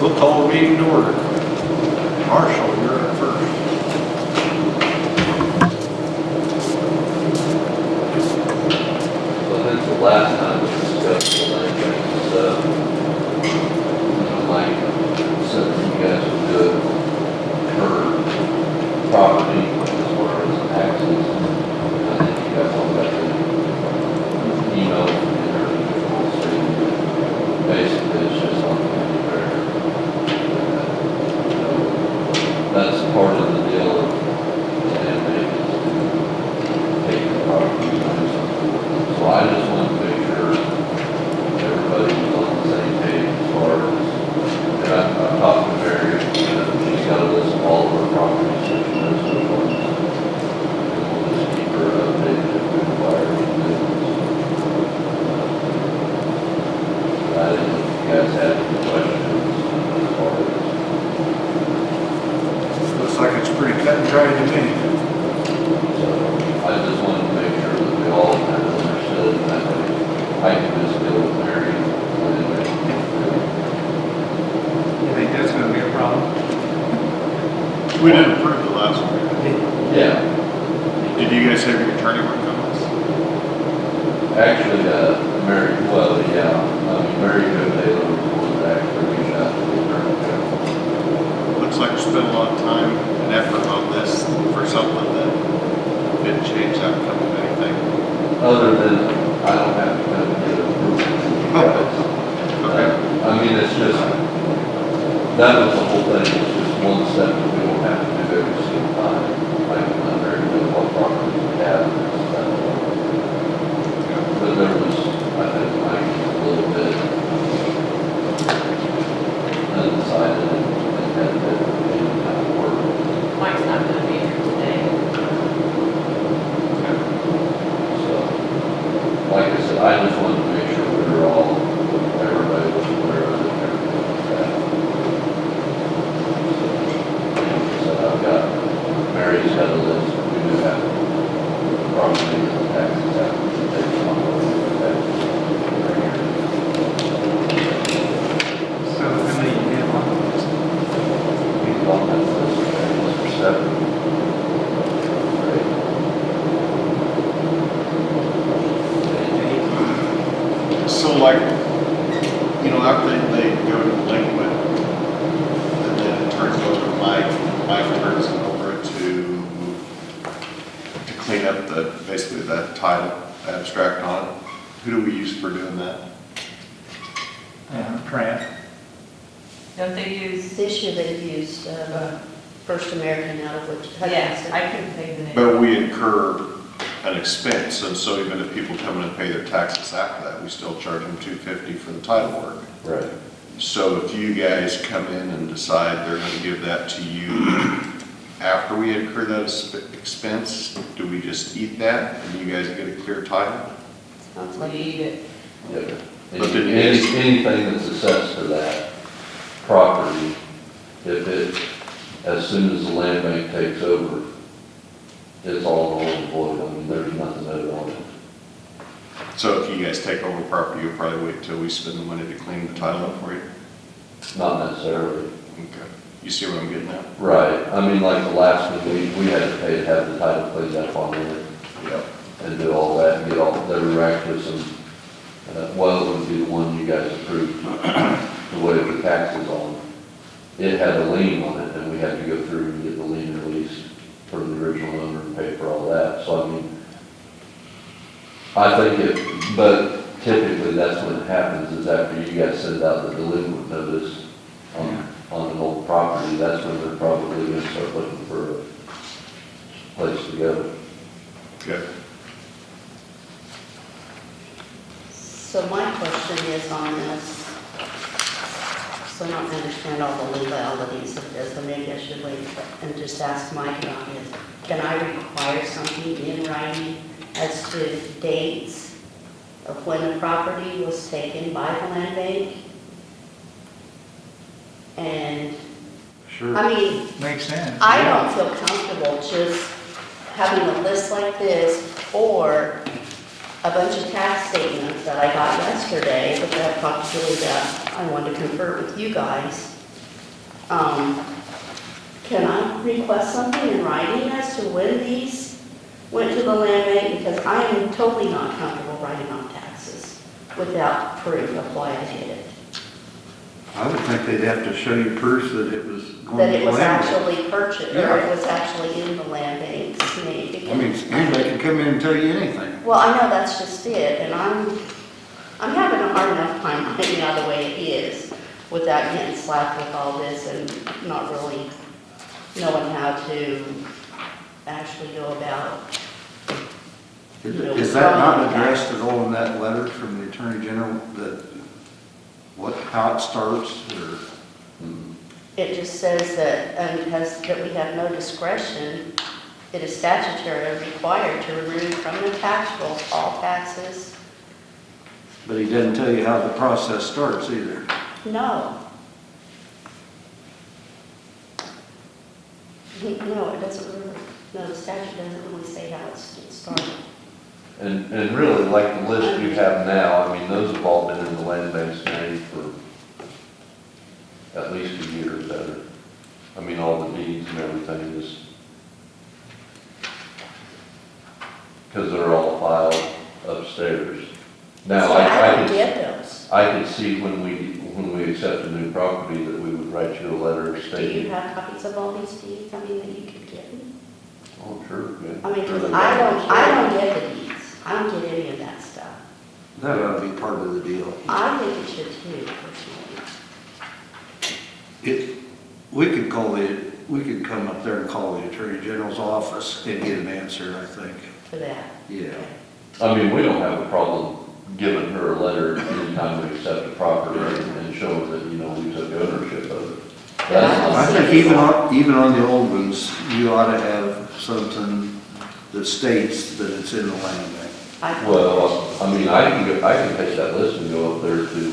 We'll call the meeting to order. Marshall, you're up first. So I think the last time we discussed the land bank stuff, Mike said that you guys would do it per property as far as taxes. I think you guys all got the email from the attorney, so basically it's just on the fair. That's part of the deal of land bank is to take the property. So I just wanted to make sure everybody was on the same page as far as, and I've talked to Mary, and she's got a list of all of her properties, so she knows which ones. And we'll just keep her updated if we require anything. I didn't know if you guys had any questions as far as. Looks like it's pretty cut and dry to me. So I just wanted to make sure that we all kind of understood and that way I can just deal with Mary and then You think that's gonna be a problem? We didn't approve the last one. yeah. Did you guys have your attorney work on this? Actually, Mary, well, yeah, I mean, Mary Jo Taylor was the one that actually reached out to the attorney general. Looks like we spent a lot of time and effort on this for something that didn't change the outcome of anything. Other than, I don't have to come and get approval from you guys. Okay. I mean, it's just, that was the whole thing, it's just one step that we don't have to do every single time. Like, I'm very good what properties we have and stuff. But there was, I think, like, a little bit undecided and had a bit of any kind of work. Mike's not gonna be here today. So, like I said, I just wanted to make sure we were all, everybody was aware of it, everything like that. So, I've got, Mary's got a list, we do have property and taxes out, takes on taxes. So how many you have on this? He's on that list, there's for 7. So like, you know, after they go to delinquent, and then it turns over to Mike turns it over to clean up basically that title abstract on it. Who do we use for doing that? Pratt. Don't they use, This year they've used First American out of which. yes, I couldn't think of the name. But we incur an expense, and so even if people come in and pay their taxes after that, we still charge them $250 for the title work. Right. So if you guys come in and decide they're gonna give that to you after we incur that expense, do we just eat that and you guys get a clear title? Sounds We like eat it. Yep. But did you- Anything that's assessed to that property, if it, as soon as the land bank takes over, it's all null and void. I mean, there's nothing owed on it. So if you guys take over property, you'll probably wait till we spend the money to clean the title up for you? Not necessarily. Okay. You see what I'm getting at? Right. I mean, like the last one, we had to pay to have the title cleaned up on it Yep. and do all that and get all, there were actually some, well, it would be the one you guys approved to waive the taxes on. It had a lien on it and we had to go through and get the lien released for the original owner and pay for all that. So I mean, I think it, but typically that's when it happens is after you guys send out the delinquent notice on an old property, that's when they're probably gonna start looking for a place to go. Good. So my question is on this, so I don't understand all the legalities of this, so maybe I should wait and just ask Mike about this. Can I require something in writing as to dates of when the property was taken by the land bank? And, Sure. I mean, Makes sense. I don't feel comfortable just having a list like this or a bunch of tax statements that I got yesterday, but that I talked to Julie that I wanted to confer with you guys. Can I request something in writing as to when these went to the land bank? Because I am totally not comfortable writing off taxes without proof of why I did it. I would think they'd have to show you proof that it was going That to it was land. actually purchased, or Yeah. it was actually in the land bank's name. I mean, anybody can come in and tell you anything. Well, I know that's just it, and I'm having a hard enough time finding out the way it is without getting slapped with all this and not really knowing how to actually go about. Is that not addressed at all in that letter from the Attorney General, that how it starts, or? It just says that, that we have no discretion. It is statutory required to remove from the tax rolls all taxes. But he doesn't tell you how the process starts either. No. No, it doesn't really, no, the statute doesn't really say how it started. And really, like the list you have now, I mean, those have all been in the land bank's name for at least a year or better. I mean, all the deeds and everything is, because they're all filed upstairs. Now, See, I I don't could, get those. I could see when we accept a new property that we would write you a letter Do you stating. have copies of all these deeds, I mean, that you could get me? Oh, sure, yeah. I mean, 'cause I don't get the deeds. I don't get any of that stuff. That ought to be part of the deal. I think it should too, personally. We could come up there and call the Attorney General's office and get an answer, I think. For that. Yeah. I mean, we don't have a problem giving her a letter anytime we accept a property and show her that, you know, we took ownership of it. I think even on the old ones, you ought to have something that states that it's in the land bank. Well, I mean, I can take that list and go up there to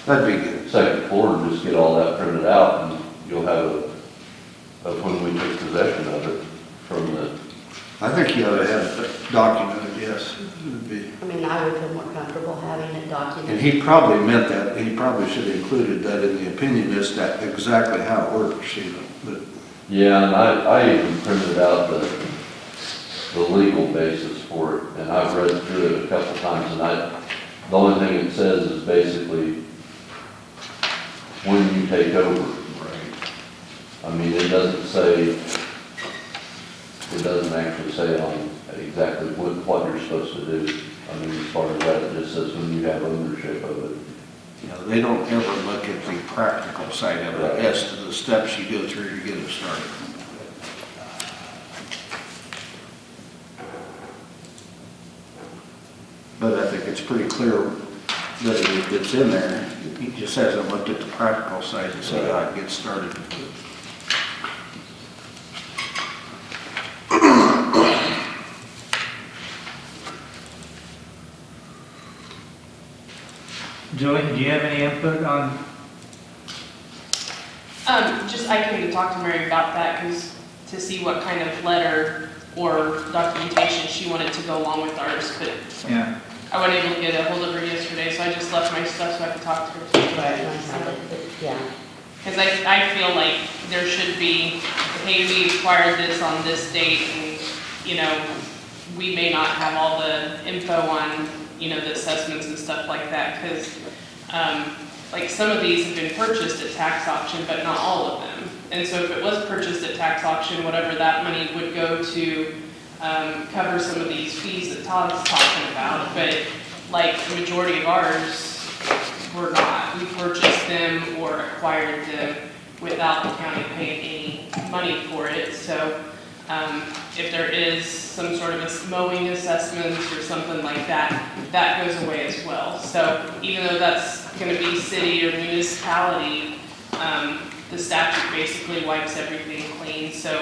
That'd be good. second floor and just get all that printed out, and you'll have of when we took possession of it from the, I think you ought to have it documented, yes. It'd be. I mean, I would feel more comfortable having it And documented. he probably meant that, he probably should have included that in the opinion, is that exactly how it works, you know, but. yeah, and I even printed out the legal basis for it, and I've read through it a couple times, and the only thing it says is basically when you take over. I mean, it doesn't actually say on exactly what you're supposed to do. I mean, as far as that, it just says when you have ownership of it. You know, they don't ever look at the practical side of it, Right. as to the steps you go through to get it started. But I think it's pretty clear that it's in there. He just hasn't looked at the practical side to see how it gets started. Joey, do you have any input on, I came to talk to Mary about that, because to see what kind of letter or documentation she wanted to go along with ours, but yeah, I wasn't able to get a hold of her yesterday, so I just left my stuff so I could talk to her today. Right, and I have it, but yeah. Because I feel like there should be, hey, we acquired this on this date, and, you know, we may not have all the info on, you know, the assessments and stuff like that, because, like, some of these have been purchased at tax auction, but not all of them. And so if it was purchased at tax auction, whatever that money would go to, cover some of these fees that Todd's talking about, but, like, the majority of ours were not. We purchased them or acquired them without the county paying any money for it, so, if there is some sort of a mowing assessment or something like that, that goes away as well. So even though that's gonna be city or municipality, the statute basically wipes everything clean, so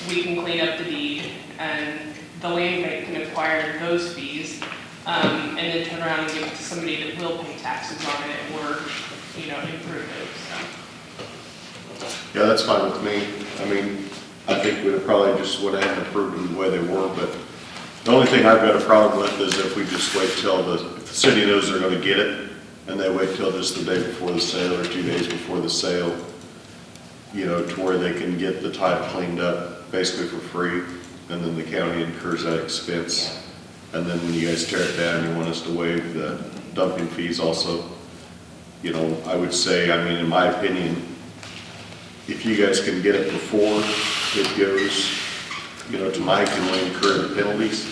we can clean up the deed, and the land bank can acquire those fees, and then turn around and give it to somebody that will pay taxes on it, or, you know, improve it, so. Yeah, that's fine with me. I mean, I think we probably just would have approved them the way they were, but the only thing I've got a problem with is if we just wait till if the city knows they're gonna get it, and they wait till just the day before the sale or 2 days before the sale, you know, to where they can get the title cleaned up basically for free, and then the county incurs that expense. And then when you guys tear it down, you want us to waive the dumping fees also. You know, I would say, I mean, in my opinion, if you guys can get it before it goes, you know, to Mike and we incur the penalties,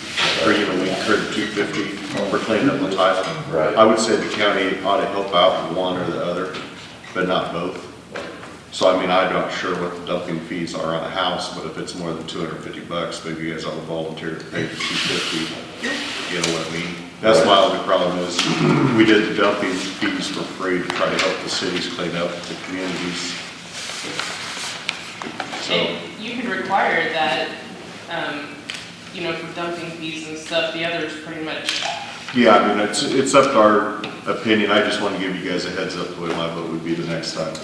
or, you know, we incur the $250 for cleaning up the title. Right. I would say the county ought to help out with one or the other, but not both. So, I mean, I'm not sure what the dumping fees are on a house, but if it's more than $250, maybe you guys ought to volunteer to pay for $250. You know what I mean? That's my only problem is, we did the dumping fees for free to try to help the cities clean up the communities. So, And you could require that, you know, for dumping fees and stuff, the others pretty much, yeah, I mean, it's up to our opinion. I just want to give you guys a heads up the way my vote would be the next time.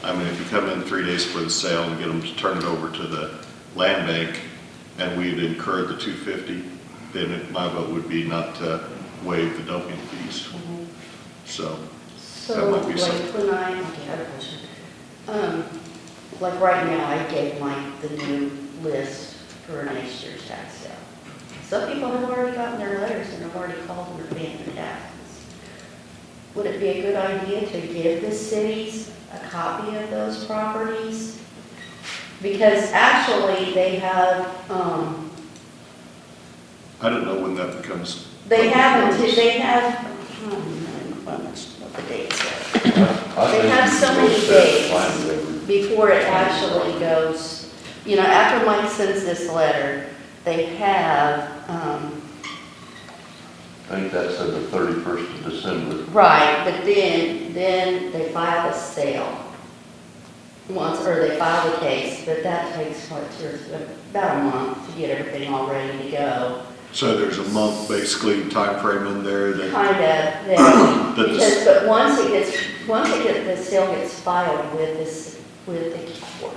I mean, if you come in 3 days for the sale and get them to turn it over to the land bank, and we'd incurred the $250, then my vote would be not to waive the dumping fees. So, So, might be like, something. when I have a question. Like right now, I gave Mike the new list for next year's tax sale. Some people have already gotten their letters and have already called and are paying their taxes. Would it be a good idea to give the cities a copy of those properties? Because actually, they have, I don't know when that becomes. they have, I don't know what the date says. They have so many days before it actually goes, you know, after Mike sends this letter, they have, I think that said the 31st of December. right, but then they file a sale. Once, or they file the case, but that takes, what, about a month to get everything all ready to go. So there's a month basically time frame in there that, Kind of, yeah, That the- because, but once the sale gets filed with the court,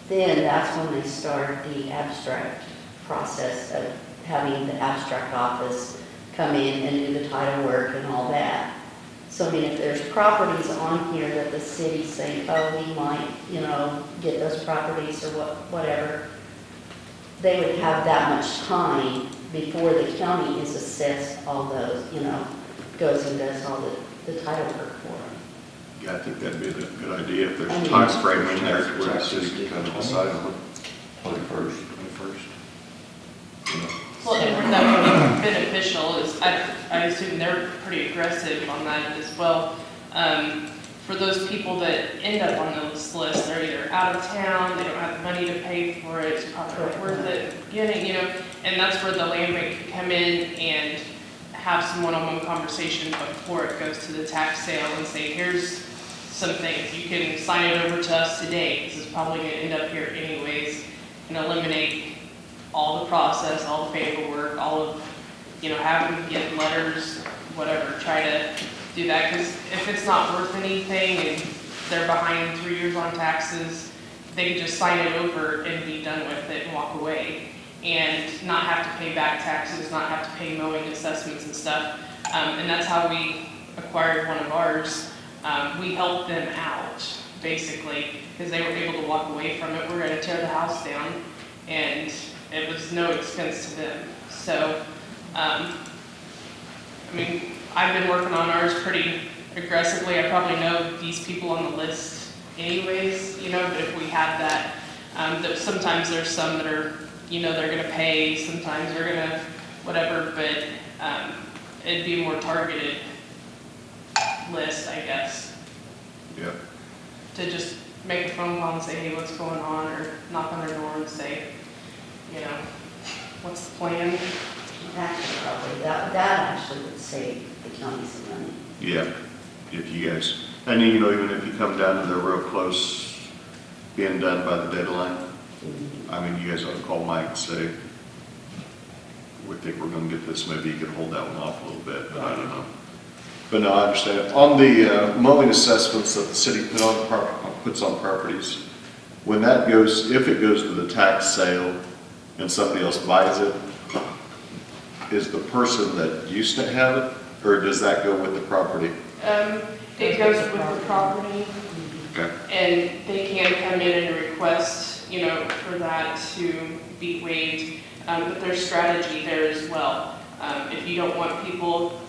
then that's when they start the abstract process of having the abstract office come in and do the title work and all that. So, I mean, if there's properties on here that the city's saying, oh, we might, you know, get those properties or whatever, they would have that much time before the county is assessed all those, you know, goes and does all the title work for them. yeah, I think that'd be a good idea if there's I a mean- time frame in there where the city can kind of decide on it. 21st. You know. well, and where that would be beneficial is, I assume they're pretty aggressive on that as well. For those people that end up on those lists, they're either out of town, they don't have the money to pay for it, it's probably not worth it getting, you know, and that's where the land bank could come in and have some one-on-one conversation before it goes to the tax sale and say, here's some things, you can sign it over to us today, this is probably gonna end up here anyways, and eliminate all the process, all the paperwork, all of, you know, having to get letters, whatever, try to do that, because if it's not worth anything and they're behind 3 years on taxes, they can just sign it over and be done with it and walk away, and not have to pay back taxes, not have to pay mowing assessments and stuff. And that's how we acquired one of ours. We helped them out, basically, because they were able to walk away from it. We're gonna tear the house down, and it was no expense to them. So, I mean, I've been working on ours pretty aggressively. I probably know these people on the list anyways, you know, but if we had that, that sometimes there's some that are, you know, they're gonna pay, sometimes they're gonna whatever, but, it'd be a more targeted list, I guess, Yeah, to just make a phone call and say, hey, what's going on, or knock on their door and say, you know, what's the plan? Actually, probably, that actually would save the county some money. yeah, if you guys, and you know, even if you come down to the real close, being done by the deadline, I mean, you guys ought to call Mike and say, we think we're gonna get this, maybe you could hold that one off a little bit, but I don't know. But no, I understand. On the mowing assessments that the city puts on properties, when that goes, if it goes to the tax sale and somebody else buys it, is the person that used to have it, or does that go with the property? It goes with the property. Okay. And they can come in and request, you know, for that to be waived, but there's strategy there as well. If you don't want people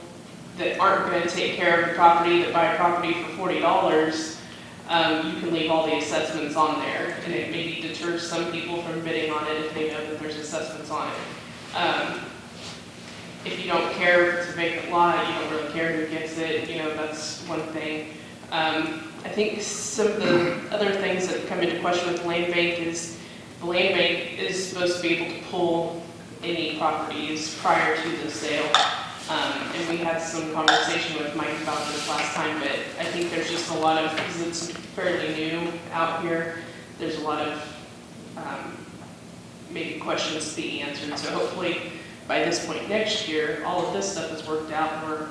that aren't gonna take care of the property, that buy a property for $40, you can leave all the assessments on there, and it maybe deters some people from bidding on it if they know that there's assessments on it. If you don't care if it's a vacant lot, you don't really care who gets it, you know, that's one thing. I think some of the other things that come into question with land bank is, the land bank is supposed to be able to pull any properties prior to the sale. And we had some conversation with Mike about this last time, but I think there's just a lot of, because it's fairly new out here, there's a lot of maybe questions to be answered. So hopefully by this point next year, all of this stuff is worked out, and we're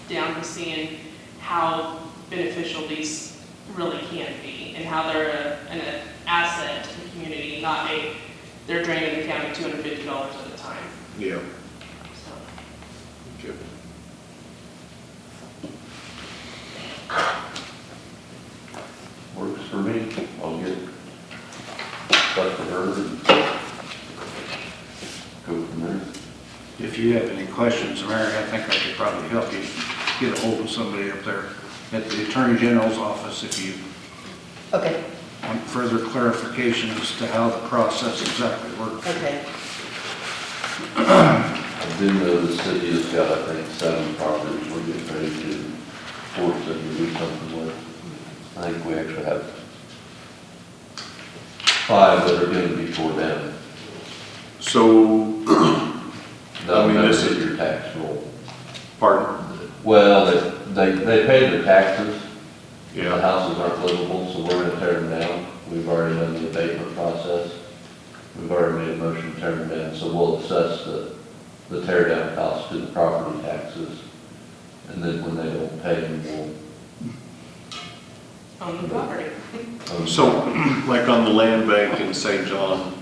down to seeing how beneficial these really can be, and how they're an asset to the community, not they're draining the county $250 at a time. Yeah. So. Okay. Works for me. I'll get stuff to her and go from there. If you have any questions, Mary, I think I could probably help you get a hold of somebody up there at the Attorney General's office if you Okay, want further clarification as to how the process exactly works. okay. I did know the city has got, I think, 7 properties we're getting ready to force them to do something with. I think we actually have 5 that are going to be tore down. So, That'll I mean, never this hit is- your tax roll. pardon? Well, they pay their taxes. The Yeah. houses aren't livable, so we're gonna tear them down. We've already done the abatement process. We've already made a motion to tear them down, so we'll assess the tear down cost to the property taxes. And then when they don't pay them, On the property. we'll. So, like on the land bank in St. John,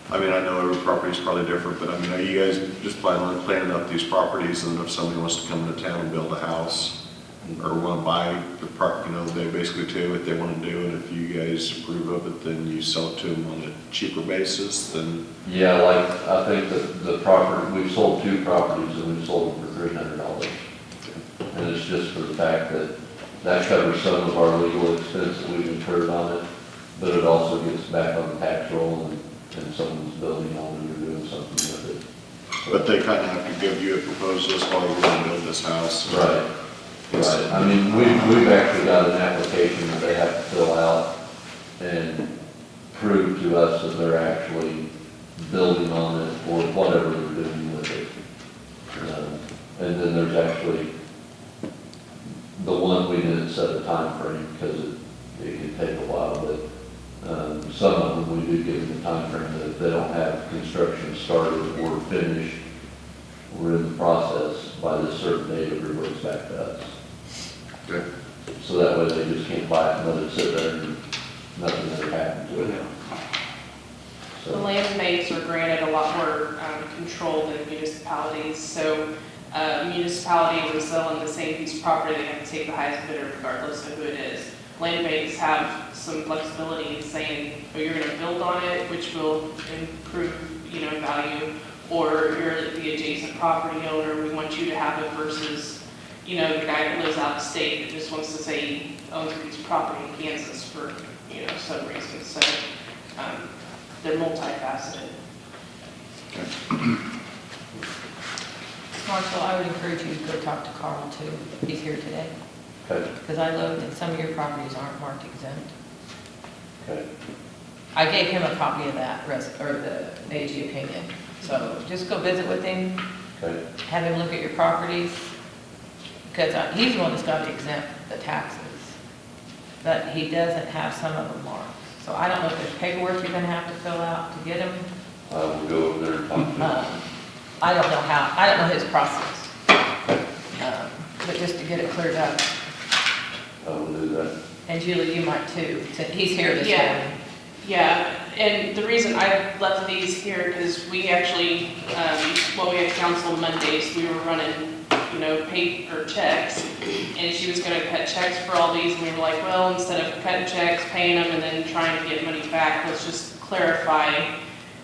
I mean, I know every property is probably different, but I mean, are you guys just planning on cleaning up these properties, and if somebody wants to come into town and build a house, or want to buy the park, you know, they basically tell you what they want to do, and if you guys approve of it, then you sell it to them on a cheaper basis, then, Yeah, like, I think that the property, we've sold 2 properties and we've sold them for $300. And it's just for the fact that covers some of our legal expense that we've incurred on it, but it also gets back on the tax roll and someone's building on it or doing something with it. but they kind of have to give you a proposal as far as we're going to build this house. Right, right. I mean, we've actually got an application that they have to fill out and prove to us that they're actually building on it or whatever they're doing with it. And then there's actually, the one we didn't set a time frame because it can take a while, but some of them we do give them a time frame that if they don't have construction started or finished, we're in the process, by this certain date, it reverts back to us. Okay. So that way they just can't buy it and let it sit there and nothing ever happens to it. The So, land banks are granted a lot more control than municipalities, so municipality was selling the same piece of property, they have to take the highest bidder regardless of who it is. Land banks have some flexibility in saying, oh, you're gonna build on it, which will improve, you know, value, or you're the adjacent property owner, we want you to have it versus, you know, the guy that lives out of state that just wants to say he owns a piece of property in Kansas for, you know, some reason, so, they're multifaceted. Marshall, I would encourage you to go talk to Carl too. He's here today. okay, Because I looked and some of your properties aren't marked exempt. okay. I gave him a copy of that, or the AG opinion. So just go visit with him, Okay, have him look at your properties. Because he's the one that's got to exempt the taxes. But he doesn't have some of them marked. So I don't know if there's paperwork you're going to have to fill out to get them. I will go over there and talk to them. I don't know his process. But just to get it cleared up. I will do that. And Julie, you might too, since he's here this Yeah. morning. Yeah, and the reason I left these here, because we actually, when we had council Mondays, we were running you know, paper checks. And she was gonna cut checks for all these, and we were like, well, instead of cutting checks, paying them, and then trying to get money back, let's just clarify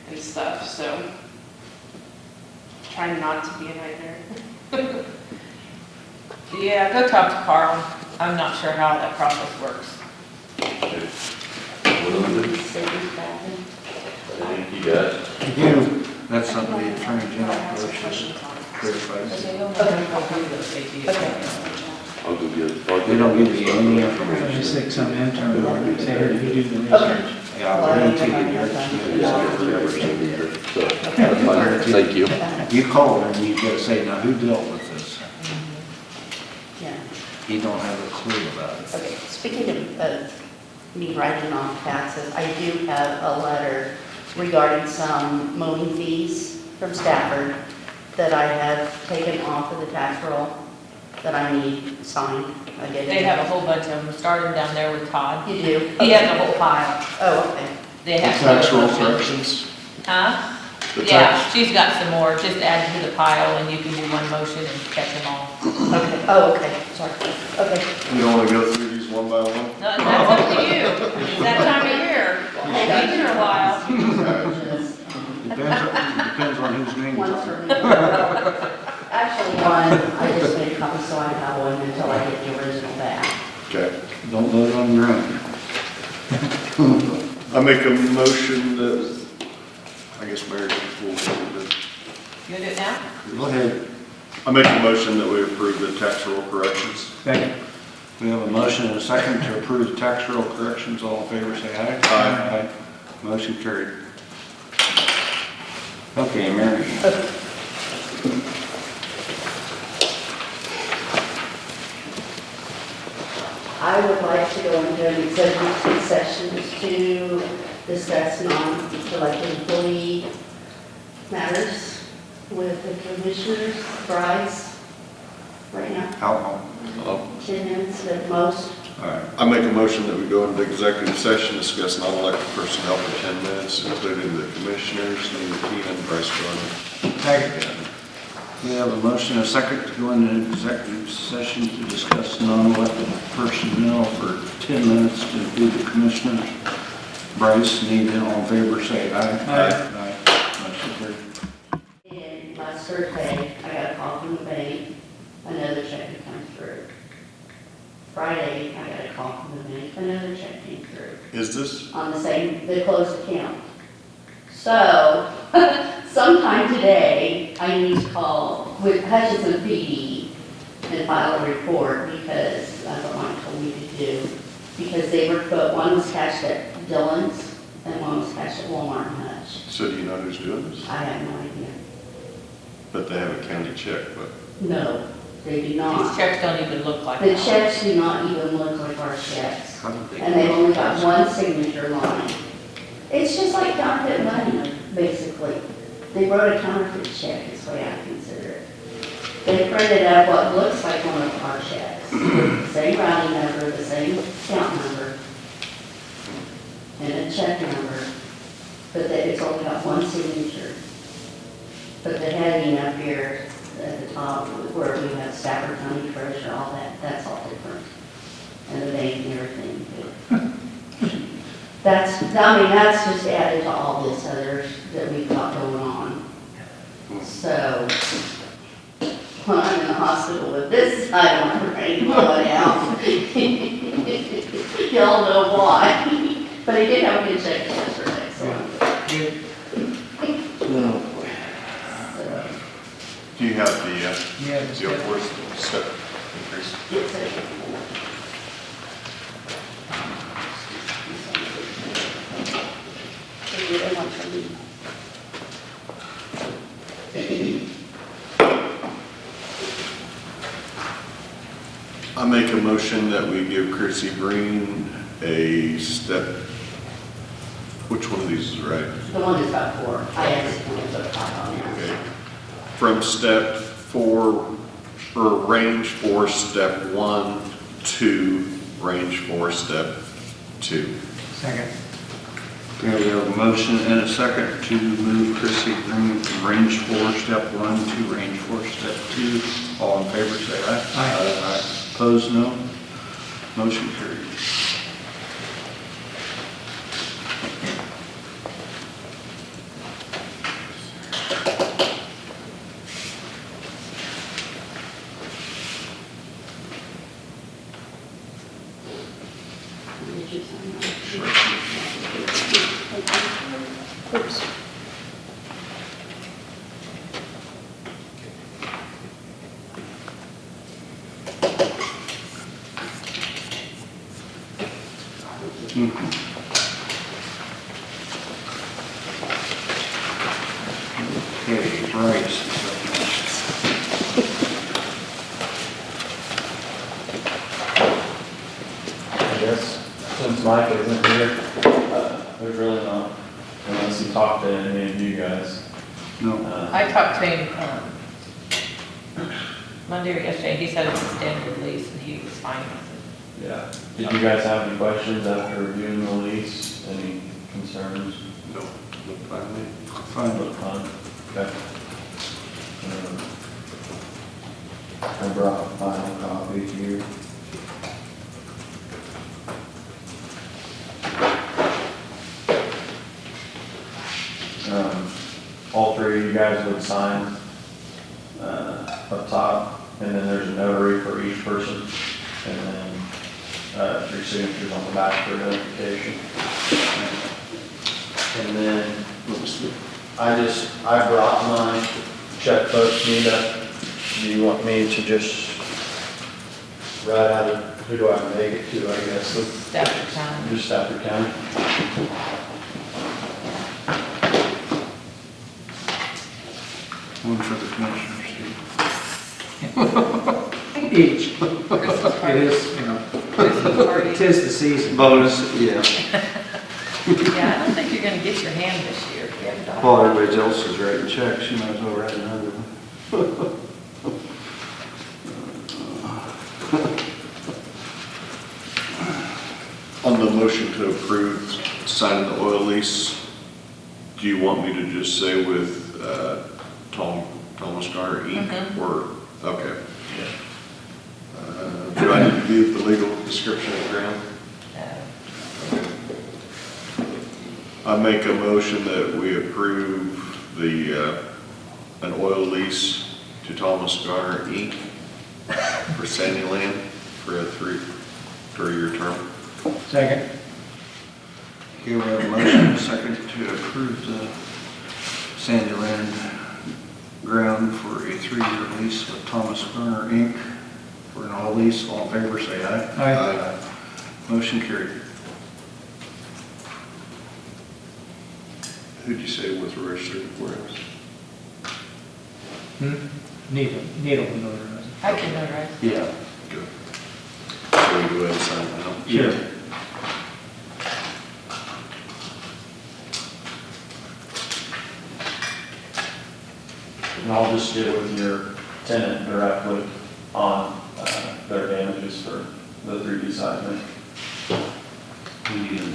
and stuff, so. Trying not to be a nightmare. Yeah, go talk to Carl. I'm not sure how that process works. Well, Savings bathroom. thank you guys. You, that's something the Attorney General should clarify. I'll go get. They don't give you any I information. just think some intern would say, here, you do the research. Yeah, I'll guarantee you. So, that's fine. Thank you. You call her and you gotta say, now who dealt with this? Yeah. He don't have a clue about it. Okay, speaking of me writing off taxes, I do have a letter regarding some mowing fees from Stafford that I have taken off of the tax roll that I need signed. I did. They have a whole bunch of them, starting down there with Todd. You do? He has a whole pile. Oh, okay. They have. Tax roll corrections? Huh? The Yeah, tax- she's got some more, just add to the pile and you can do one motion and catch them all. Okay, oh, okay, sorry. Okay. You don't wanna go through these one by one? No, that's up to you. It's that time of year. It's been a while. Depends on whose name One it's for on. me. Actually, one, I just made a copy so I have one until I get the original back. Okay. Don't vote on your own. I make a motion that, I guess Mary will do it. You do it now? Go ahead. I make a motion that we approve the tax roll corrections. Second. We have a motion and a second to approve the tax roll corrections. All in favor, say aye. Aye. Motion carried. Okay, Mary. I would like to go into an executive session to discuss non-elected employee matters with the commissioners, Bryce, right now, How long? 10 minutes at most. All right. I make a motion that we go into executive session, discuss non-elected personnel for 10 minutes, including the commissioners, Nina Keenan, Bryce Jordan. Second. We have a motion and a second to go into executive session to discuss non-elected personnel for 10 minutes to include the commissioners. Bryce, Nina, all in favor, say aye. Aye. Motion carried. In my survey, I got a call from the bank, another check had come through. Friday, I got a call from the bank, another check came through. Is this, On the same, the closed account. So, sometime today, I need to call with Hutchinson PD and file a report because that's what Mike told me to do. Because they were put, one was cashed at Dillon's and one was cashed at Walmart and Hutch. so do you know who's doing this? I have no idea. But they have a county check, but No, they do These not. checks don't even look like The that. checks do not even look like our checks. How did they- And they've only got one signature line. It's just like counterfeit money, basically. They wrote a counterfeit check, is the way I consider it. They printed out what looks like one of our checks. The same routing number, the same account number, and a check number, but it's only got one signature. But the heading up here at the top, where we have Stafford County Treasurer, all that, that's all different. And the bank and everything. That's just added to all this others that we've got going on. So, when I'm in the hospital with this, I don't have to blow it out. Y'all know why. But I did have a good check yesterday, so I'm good. So, do you have the, Yeah, just the get- force step increase? it's a- You don't want to leave. I make a motion that we give Chrissy Green a step, which one of these is right? The one that's got 4, I accidentally put 5 on there. Okay. From step 4, or range 4, step 1 to range 4, step 2. Second. Okay, we have a motion and a second to move Chrissy Green from range 4, step 1 to range 4, step 2. All in favor, say aye. Aye. Opposed, no. Motion carried. Did you sign that? Oops. Okay, Bryce. I guess, since Mike isn't here, there's really not, unless you talk to any of you guys. No. I talked to him, Monday or yesterday, he said it's a standard lease and he was fine with Yeah. Did you guys have any questions after reviewing the lease? Any concerns? No. Look fine. Fine. Look fine. Okay. I brought a final copy here. All three of you guys would sign up top, and then there's a notary for each person, and then your signatures on the back for identification. And then I brought my checkbook. Nita, do you want me to just write out who do I make it to, I guess? it. Stafford County. Just Stafford County. One for the commissioners, Steve. Each. Christmas It party. is, you know, Christmas party. it is the season. Bonus, yeah. Yeah, I don't think you're gonna get your hand this year. if you have a dog. While everybody else is writing checks, you might as well write another one. On the motion to approve signing the oil lease, do you want me to just say with Thomas Garner Inc.? Mhm. Or, okay. Do I need to give the legal description of the ground? I make a motion that we approve an oil lease to Thomas Garner Inc. for Sandy Land for a three-year term. Second. Okay, we have a motion and a second to approve the Sandyland ground for a 3-year lease with Thomas Garner Inc. for an all lease. All in favor, say aye. Aye. Motion carried. Who'd you say was registered for us? Needle notarize. I can notarize. Yeah. Good. So we go ahead and sign it now? Sure. And I'll just get with your tenant directly on their damages for the 3D seismic. We need to do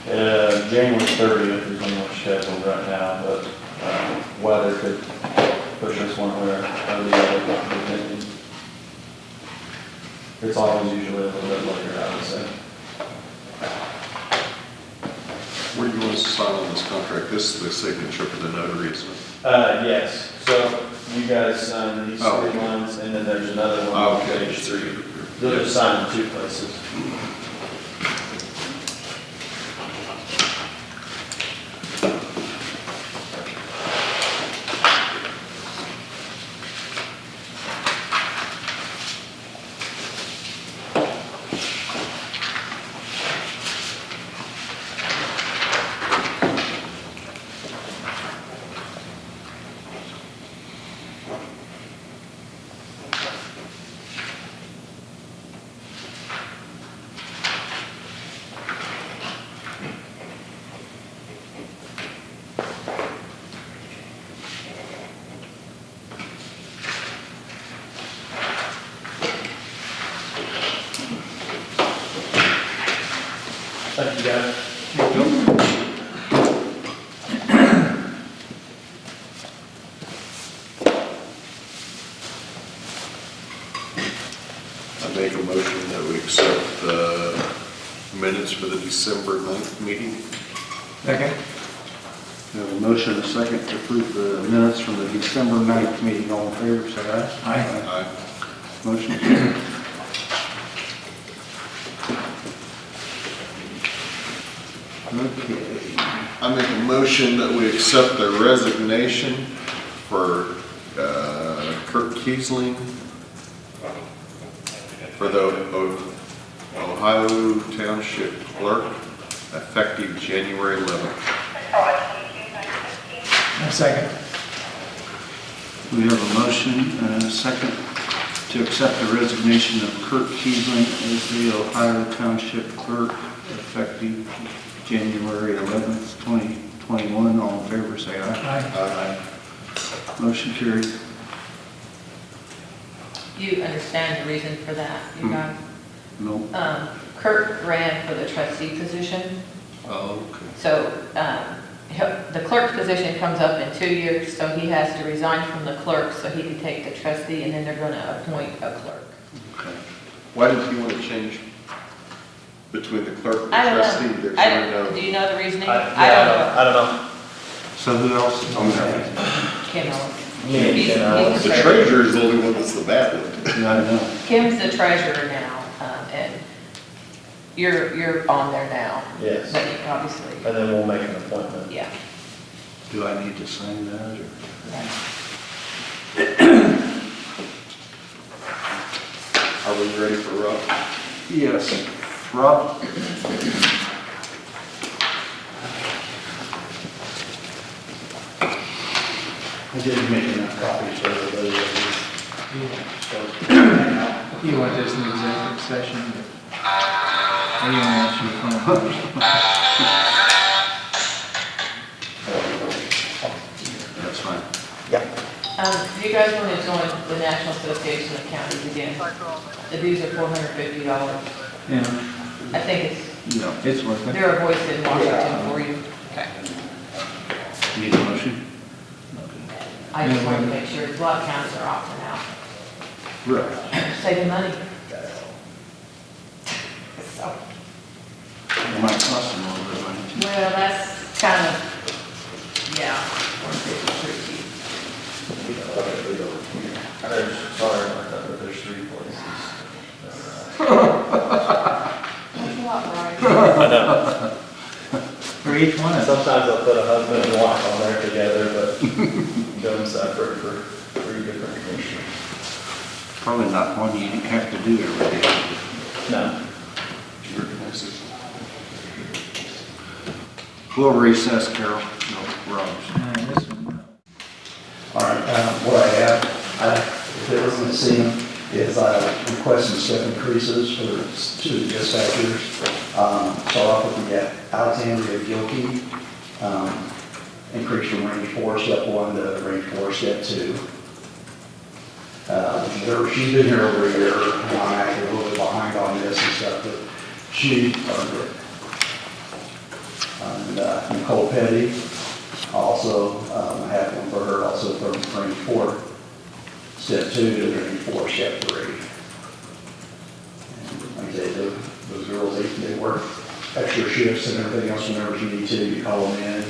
that. January 30th is when we're scheduled right now, but weather could push us one way or the other. Depending. It's always usually a little bit later, I would say. Where do you want us to sign on this contract? This is the signature for the notary, isn't it? Yes, so you guys sign these Oh, three okay. lines, and then there's another one on page 3. They'll just sign in 2 places. Thank you, guys. I make a motion that we accept the minutes for the December 9th meeting. Second? We have a motion and a second to approve the minutes from the December 9th meeting. All in favor, say aye. Aye. Motion carried. Okay. I make a motion that we accept the resignation for Kurt Kiesling for the Ohio Township Clerk, effective January 11th. Second. We have a motion and a second to accept the resignation of Kurt Kiesling as the Ohio Township Clerk effective January 11th, 2021. All in favor, say aye. Aye. Motion carried. You understand the reason for that, you guys? No. Kurt ran for the trustee position, Oh, okay. so the clerk's position comes up in 2 years, so he has to resign from the clerk so he can take the trustee, and then they're going to appoint a clerk. Okay. Why did you want to change between the clerk and the I don't trustee? know. There's I no- don't, do you know the reasoning? I don't know. So who else is on there? Kim Ellis. Me and He's- Ken he's Ellis. The treasurer is the only one that's the bad one. Yeah, I know. Kim's the treasurer now, and you're on there now. Yes. But you obviously, And then we'll make an appointment. yeah. Do I need to sign that or? Are we ready for Rob? Yes. Rob? I did make enough copies for everybody. You want this in executive session? Or you want to answer your phone? That's fine. Do you guys want to join the National Association of Counties again? The dues are $450. Yeah, I think it's, No. it's worth it. they're a voice in Washington for you. Okay. Need a motion? I just want to make sure, a lot of counties are opting out, Right. saving money. So, It might cost them a little bit of money too. well, that's kind of, yeah, $450 pretty cheap. Sorry about that, but there's 3 places. That's a lot, right? I know. For each one of them. Sometimes I'll put a husband and wife on there together, but do them separate for 3 different commissioners. Probably not one you have to do every day. No. Do you recognize this? We'll recess, Carol. No, Rob's. This one. All right, what I have, if everyone has seen them, is requesting step increases for 2 dispatchers. Start off with the Alexandria Gilkey, increase from range 4, step 1 to range 4, step 2. She's been here over a year, and I'm actually a little bit behind on this and stuff, but she earned it. And Nicole Petty, also, I have one for her, also from range 4, step 2 to range 4, step 3. And like I say, those girls, they work extra shifts and everything else whenever you need to, you call them in.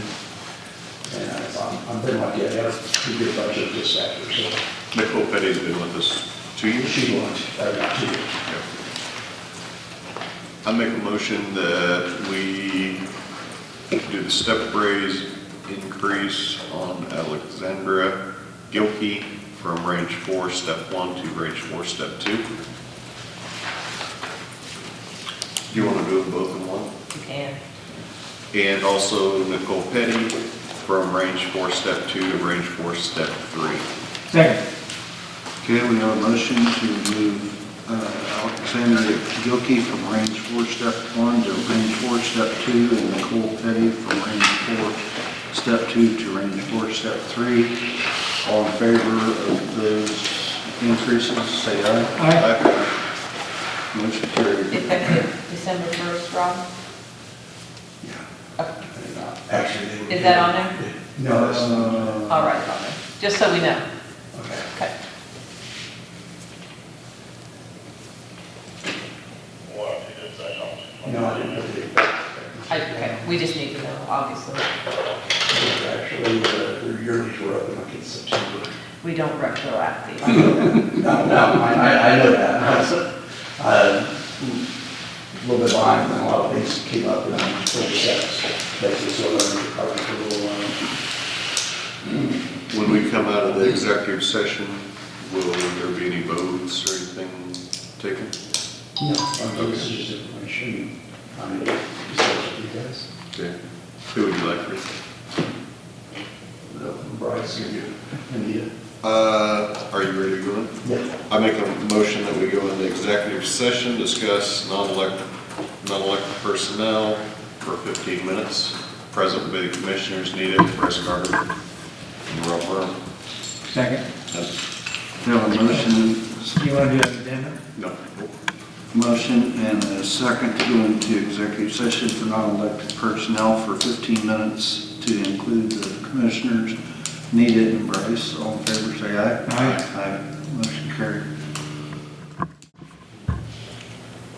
And so I'm pretty lucky, I have a good bunch of dispatchers, so. Nicole Petty's been with us 2 years. She wants, about 2 years. I make a motion that we do the step raise increase on Alexandra Gilkey from range 4, step 1 to range 4, step 2. Do you want to do them both in one? You can. And also Nicole Petty from range 4, step 2 to range 4, step 3. Second. Okay, we have a motion to move Alexandria Gilkey from range 4, step 1 to range 4, step 2, and Nicole Petty from range 4, step 2 to range 4, step 3. All in favor of those increases, say aye. Aye. Motion carried. Effective December 1st, Rob? Yeah. Actually, they would. Is that on there? No, it's not. I'll write it on there, just so we know. Okay. Okay. No, I didn't put it. Okay, we just need to know, obviously. Actually, their yearlies were up in like in September. We don't retroactive. No, I know that. A little bit behind, and a lot of things came up in the steps, basically, so they're probably a little, When we come out of the executive session, will there be any votes or anything taken? no, this is just information. I mean, discussion with you guys. Okay. Who would you like to? Bryce, Anita. Are you ready to go in? Yeah. I make a motion that we go into executive session, discuss non-elected personnel for 15 minutes. Present will be the commissioners, Nita, Bryce Carter, and Rob Burn. Second. We have a motion, You want to do an addendum? No. motion and a second to go into executive session for non-elected personnel for 15 minutes to include the commissioners, Nita and Bryce. All in favor, say aye. Aye. Aye. Motion carried.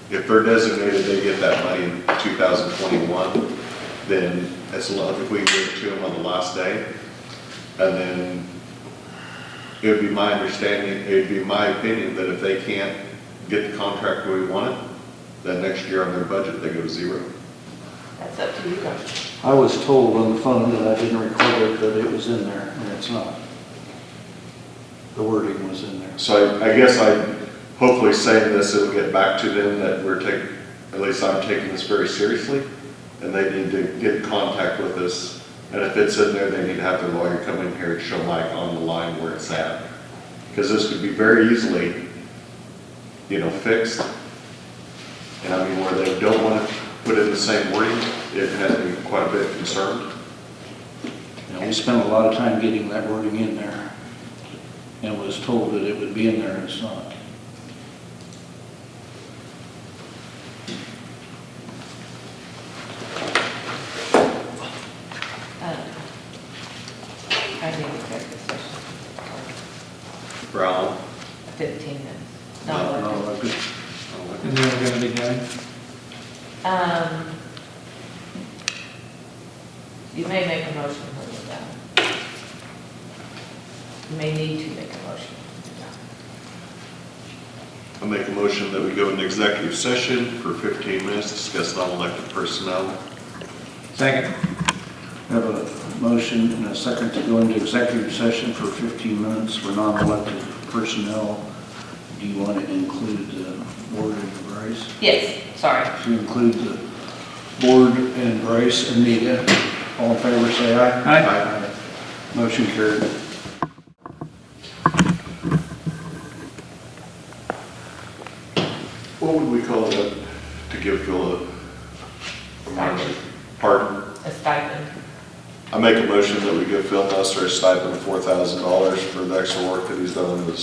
If they're designated, they get that money in 2021, then as long as we give it to them on the last day, and then it would be my understanding, it would be my opinion that if they can't get the contract where we want it, then next year on their budget, they go to zero. That's up to you guys. I was told on the phone that I didn't record it, that it was in there, and it's not. The wording was in there. So I guess hopefully saying this, it'll get back to them that we're taking, at least I'm taking this very seriously, and they need to get in contact with us. And if it's in there, they need to have their lawyer come in here and show Mike on the line where it's at. Because this could be very easily, fixed. And I mean, where they don't want to put in the same wording, it has me quite a bit concerned. We spent a lot of time getting that wording in there, and was told that it would be in there, and it's not. I need to check this session. Brown. 15 minutes. No, Non-elected. Is it going to be done? You may make a motion to do that. You may need to make a motion to do that. I make a motion that we go into executive session for 15 minutes, discuss non-elected personnel. Second. We have a motion and a second to go into executive session for 15 minutes for non-elected personnel. Do you want to include the board and Bryce? Yes, sorry. To include the board and Bryce and Nita. All in favor, say aye. Aye. Motion carried. What would we call it to give Phil a Stipend. pardon? A stipend. I make a motion that we give Phil Musser a stipend of $4,000 for the extra work that he's done on the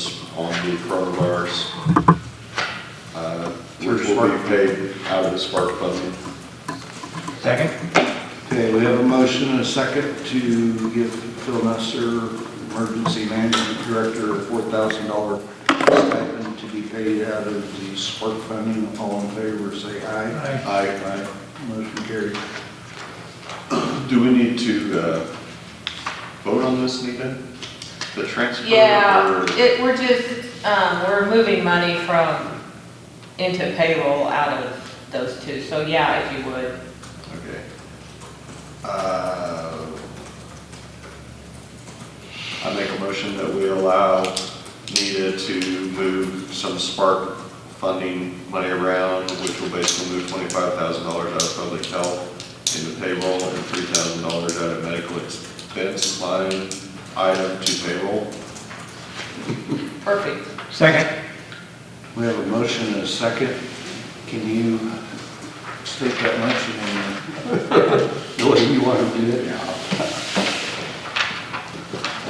coronavirus. Which will be paid out of the Spark funding. Second. Okay, we have a motion and a second to give Phil Messer, Emergency Management Director, a $4,000 stipend to be paid out of the Spark funding. All in favor, say aye. Aye. Aye. Motion carried. Do we need to vote on this, Nita? The transfer? Yeah, or- we're just, we're moving money into payroll out of those two. So yeah, if you would. Okay. I make a motion that we allow Nita to move some Spark funding money around, which will basically move $25,000 out of public health into payroll and $3,000 out of medical expense line item to payroll. Perfect. Second. We have a motion and a second. Can you state that motion in the way you want to do it?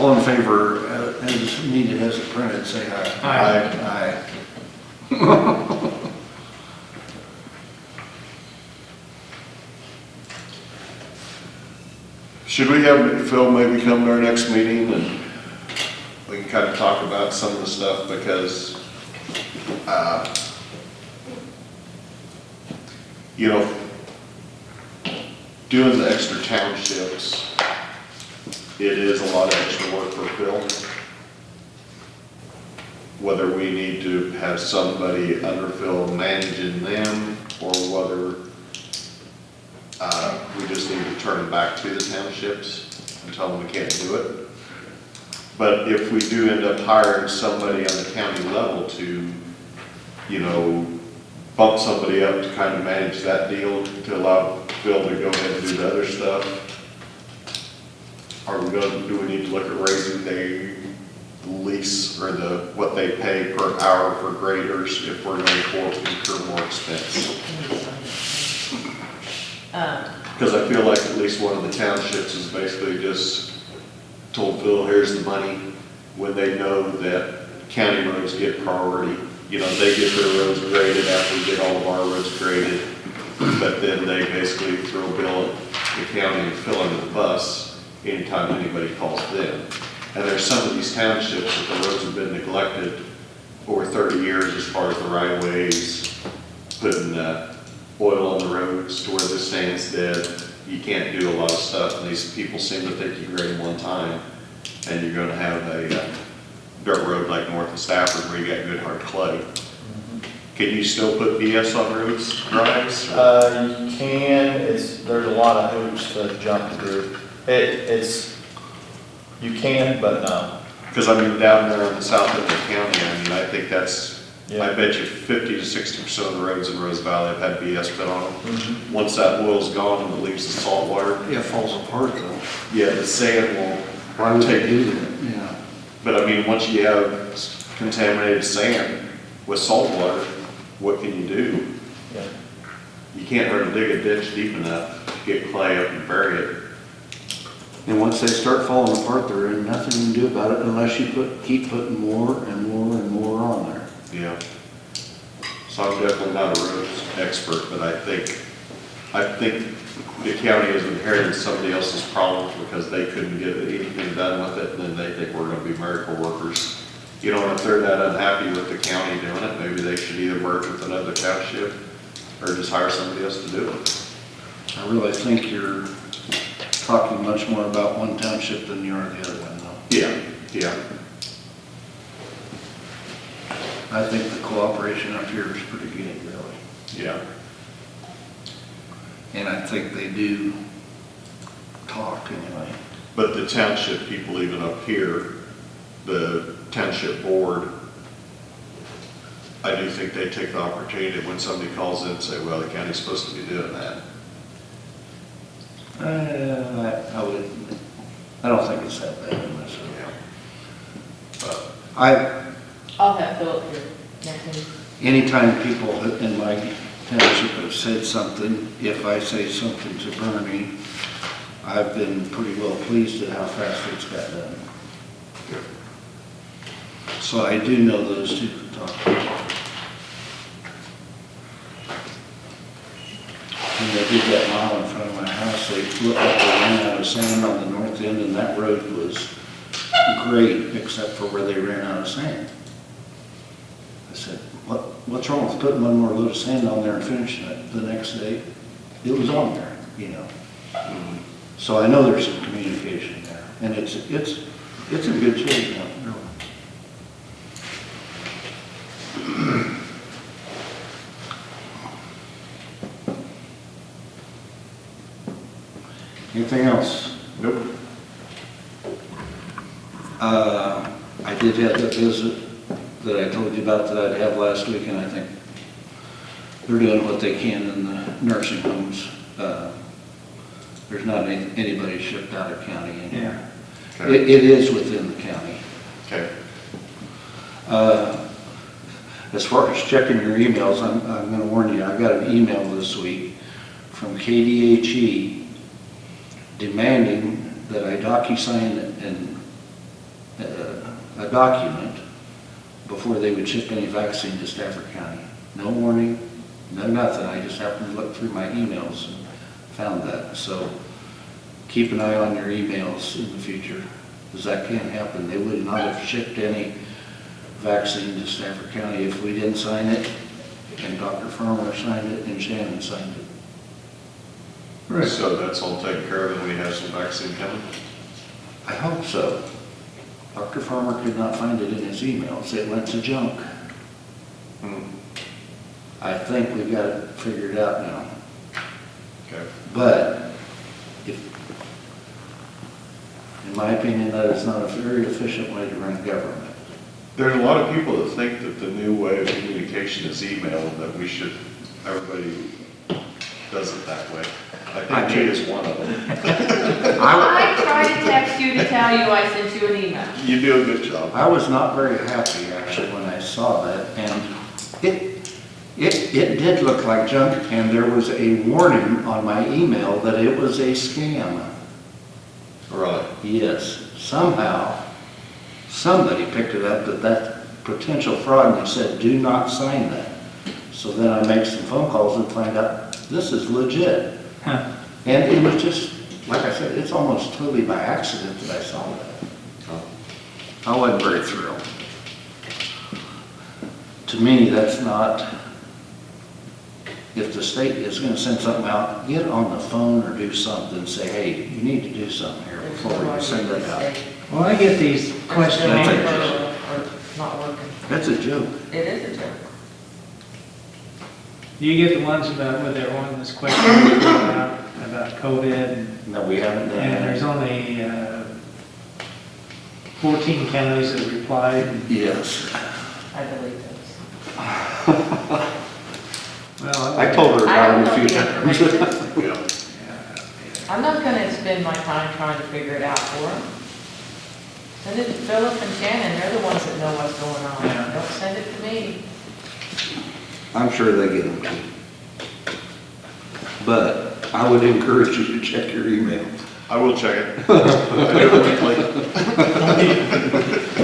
All in favor, as Nita has it printed, say aye. Aye. Aye. Should we have Phil maybe come to our next meeting and we can kind of talk about some of the stuff because, you know, doing the extra townships, it is a lot of extra work for Phil. Whether we need to have somebody under Phil managing them or whether we just need to turn it back to the townships and tell them we can't do it. But if we do end up hiring somebody on the county level to, you know, bump somebody up to kind of manage that deal to allow Phil to go ahead and do the other stuff, do we need to look at raising the lease or what they pay per hour for graders if we're going to incur more expense? Because I feel like at least one of the townships is basically just told Phil, here's the money, when they know that county roads get priority. You know, they get their roads graded after we get all of our roads graded, but then they basically throw a bill at the county and fill under the bus anytime anybody calls them. And there's some of these townships that the roads have been neglected over 30 years as far as the right of ways, putting oil on the roads to where the sand's dead. You can't do a lot of stuff, and these people seem to think you grade one time, and you're gonna have a dirt road like north of Stafford where you got good hard clay. Can you still put BS on roads, drives? You can, there's a lot of hoops to jump through. You can, but no. Because I mean, down there in the south end of the county, I mean, I think that's, Yeah. I bet you 50 to 60% of the roads in Rose Valley have had BS put on them. Once that oil's gone and it leaves the salt water, Yeah, it falls apart though. yeah, the sand will Why would they take do that? Yeah. But I mean, once you have contaminated sand with salt water, what can you do? Yeah. You can't hardly dig a ditch deep enough to get clay up and bury it. And once they start falling apart, there ain't nothing you can do about it unless you keep putting more and more and more on there. Yeah. So I'm definitely not a roads expert, but I think the county is inheriting somebody else's problems because they couldn't get anything done with it, and then they think we're gonna be miracle workers. You know, if they're that unhappy with the county doing it, maybe they should either merge with another township or just hire somebody else to do it. I really think you're talking much more about one township than you are the other one though. Yeah, yeah. I think the cooperation up here is pretty good, really. Yeah. And I think they do talk anyway. But the township people even up here, the township board, I do think they take the opportunity when somebody calls in and say, well, the county's supposed to be doing that. I don't think it's that bad in this. But I'll have Philip here next meeting. Anytime people in my township have said something, if I say something to Bernie, I've been pretty well pleased at how fast it's got done. So I do know those two can talk. When they did that mile in front of my house, they looked like they ran out of sand on the north end, and that road was great, except for where they ran out of sand. I said, what's wrong with putting one more load of sand on there and finishing it the next day? It was on there, you know. So I know there's some communication there, and it's in good shape now, really. Anything else? nope. I did have that visit that I told you about that I'd have last week, and I think they're doing what they can in the nursing homes. There's not anybody shipped out of county anymore. Okay. It is within the county. Okay. As far as checking your emails, I'm going to warn you, I got an email this week from KDHE demanding that I DocuSign a document before they would ship any vaccine to Stafford County. No warning, no nothing. I just happened to look through my emails and found that. So keep an eye on your emails in the future, because that can't happen. They would not have shipped any vaccine to Stafford County if we didn't sign it, and Dr. Farmer signed it, and Shannon signed it. Right. So that's all taken care of, and we have some vaccine coming? I hope so. Dr. Farmer could not find it in his emails. It went to junk. I think we've got it figured out now. Okay. But if, in my opinion, that is not a very efficient way to run government. There's a lot of people that think that the new way of communication is email, and that we should, everybody does it that way. I think Jay is one of them. I tried to text you to tell you I sent you an email. You do a good job. I was not very happy actually when I saw that, and it did look like junk, and there was a warning on my email that it was a scam. Really? Yes, somehow, somebody picked it up that potential fraud, and they said, do not sign that. So then I make some phone calls and find out, this is legit. Huh. And it was just, like I said, it's almost totally by accident that I saw that. I wasn't very thrilled. To me, that's not, if the state is gonna send something out, get on the phone or do something, say, hey, you need to do something here before you send it out. Well, I get these questions. Or not working. That's a joke. It is a joke. Do you get the ones about, where they're on this question about COVID, and No, we haven't done and there's that. only 14 counties that replied? Yes. I believe those. Well, I told her I about don't it a few know the times. information. Yeah. I'm not gonna spend my time trying to figure it out for them. Send it to Philip and Shannon, they're the ones that know what's going on. Yeah. Don't send it to me. I'm sure they get them too. But I would encourage you to check your email. I will check it. I do it weekly.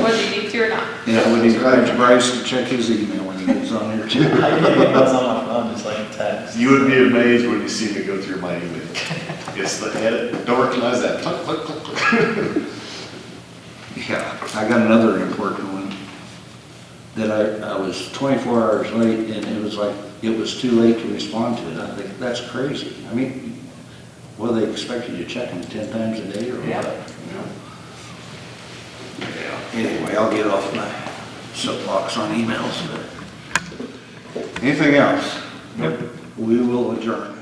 Whether you need to or not. And I would encourage Bryce to check his email when he gets on here too. I get emails on my phone, just like text. You would be amazed when you see me go through my email. It's the edit, don't recognize that. Click, click, click, click. Yeah, I got another important one that I was 24 hours late, and it was like, it was too late to respond to it. I think that's crazy. I mean, well, they expect you to check them 10 times a day or what? Yeah. You know? Yeah, anyway, I'll get off my soapbox on emails. Anything else? Nope. We will adjourn.